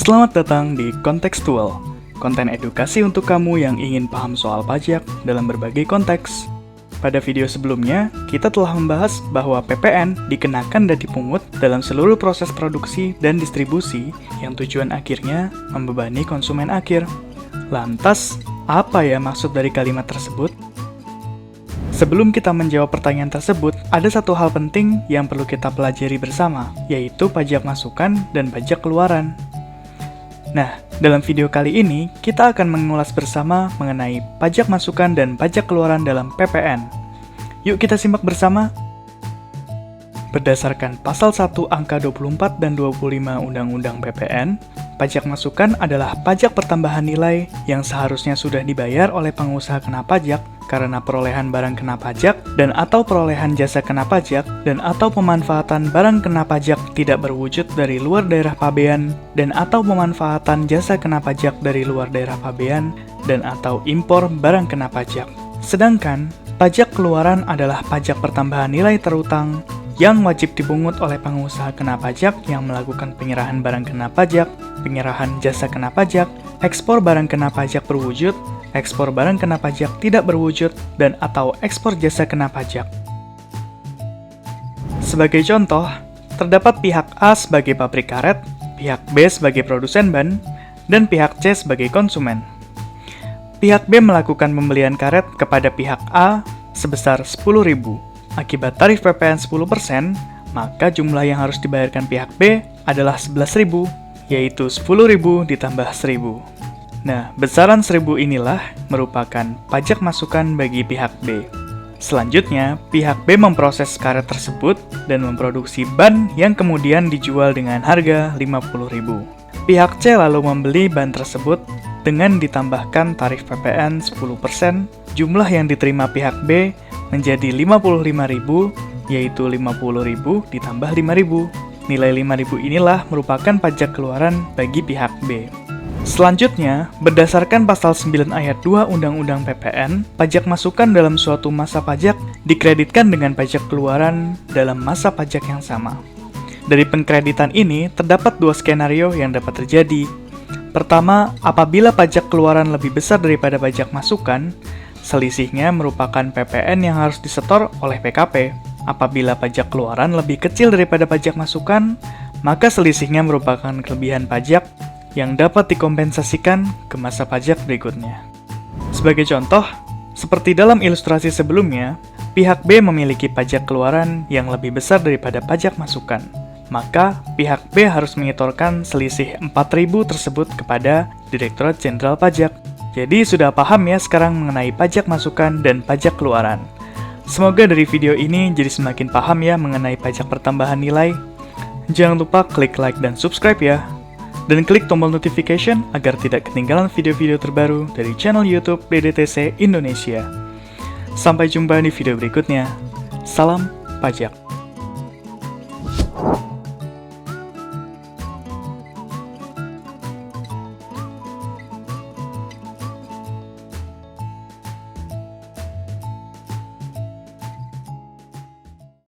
Selamat datang di Kontekstual, konten edukasi untuk kamu yang ingin paham soal pajak dalam berbagai konteks. Pada video sebelumnya, kita telah membahas bahwa PPN dikenakan dan dipungut dalam seluruh proses produksi dan distribusi yang tujuan akhirnya membebani konsumen akhir. Lantas, apa ya maksud dari kalimat tersebut? Sebelum kita menjawab pertanyaan tersebut, ada satu hal penting yang perlu kita pelajari bersama, yaitu pajak masukan dan pajak keluaran. Nah, dalam video kali ini, kita akan mengulas bersama mengenai pajak masukan dan pajak keluaran dalam PPN. Yuk kita simak bersama. Berdasarkan pasal 1 angka 24 dan 25 Undang-Undang PPN, pajak masukan adalah pajak pertambahan nilai yang seharusnya sudah dibayar oleh pengusaha kena pajak karena perolehan barang kena pajak dan atau perolehan jasa kena pajak dan atau pemanfaatan barang kena pajak tidak berwujud dari luar daerah pabean dan atau pemanfaatan jasa kena pajak dari luar daerah pabean dan atau impor barang kena pajak. Sedangkan, pajak keluaran adalah pajak pertambahan nilai terutang yang wajib dipungut oleh pengusaha kena pajak yang melakukan penyerahan barang kena pajak, penyerahan jasa kena pajak, ekspor barang kena pajak berwujud, ekspor barang kena pajak tidak berwujud, dan atau ekspor jasa kena pajak. Sebagai contoh, terdapat pihak A sebagai pabrik karet, pihak B sebagai produsen ban, dan pihak C sebagai konsumen. Pihak B melakukan pembelian karet kepada pihak A sebesar 10.000. Akibat tarif PPN 10%, maka jumlah yang harus dibayarkan pihak B adalah 11.000, yaitu 10.000 ditambah 1.000. Nah, besaran 1.000 inilah merupakan pajak masukan bagi pihak B. Selanjutnya, pihak B memproses karet tersebut dan memproduksi ban yang kemudian dijual dengan harga 50.000. Pihak C lalu membeli ban tersebut dengan ditambahkan tarif PPN 10%, jumlah yang diterima pihak B menjadi 55.000, yaitu 50.000 ditambah 5.000. Nilai 5.000 inilah merupakan pajak keluaran bagi pihak B. Selanjutnya, berdasarkan pasal 9 ayat 2 Undang-Undang PPN, pajak masukan dalam suatu masa pajak dikreditkan dengan pajak keluaran dalam masa pajak yang sama. Dari pengkreditan ini, terdapat dua skenario yang dapat terjadi. Pertama, apabila pajak keluaran lebih besar daripada pajak masukan, selisihnya merupakan PPN yang harus disetor oleh PKP. Apabila pajak keluaran lebih kecil daripada pajak masukan, maka selisihnya merupakan kelebihan pajak yang dapat dikompensasikan ke masa pajak berikutnya. Sebagai contoh, seperti dalam ilustrasi sebelumnya, pihak B memiliki pajak keluaran yang lebih besar daripada pajak masukan. Maka, pihak B harus menyetorkan selisih 4.000 tersebut kepada Direktorat Jenderal Pajak. Jadi sudah paham ya sekarang mengenai pajak masukan dan pajak keluaran. Semoga dari video ini jadi semakin paham ya mengenai pajak pertambahan nilai. Jangan lupa klik like dan subscribe ya. Dan klik tombol notification agar tidak ketinggalan video-video terbaru dari channel YouTube DDTC Indonesia. Sampai jumpa di video berikutnya. Salam pajak.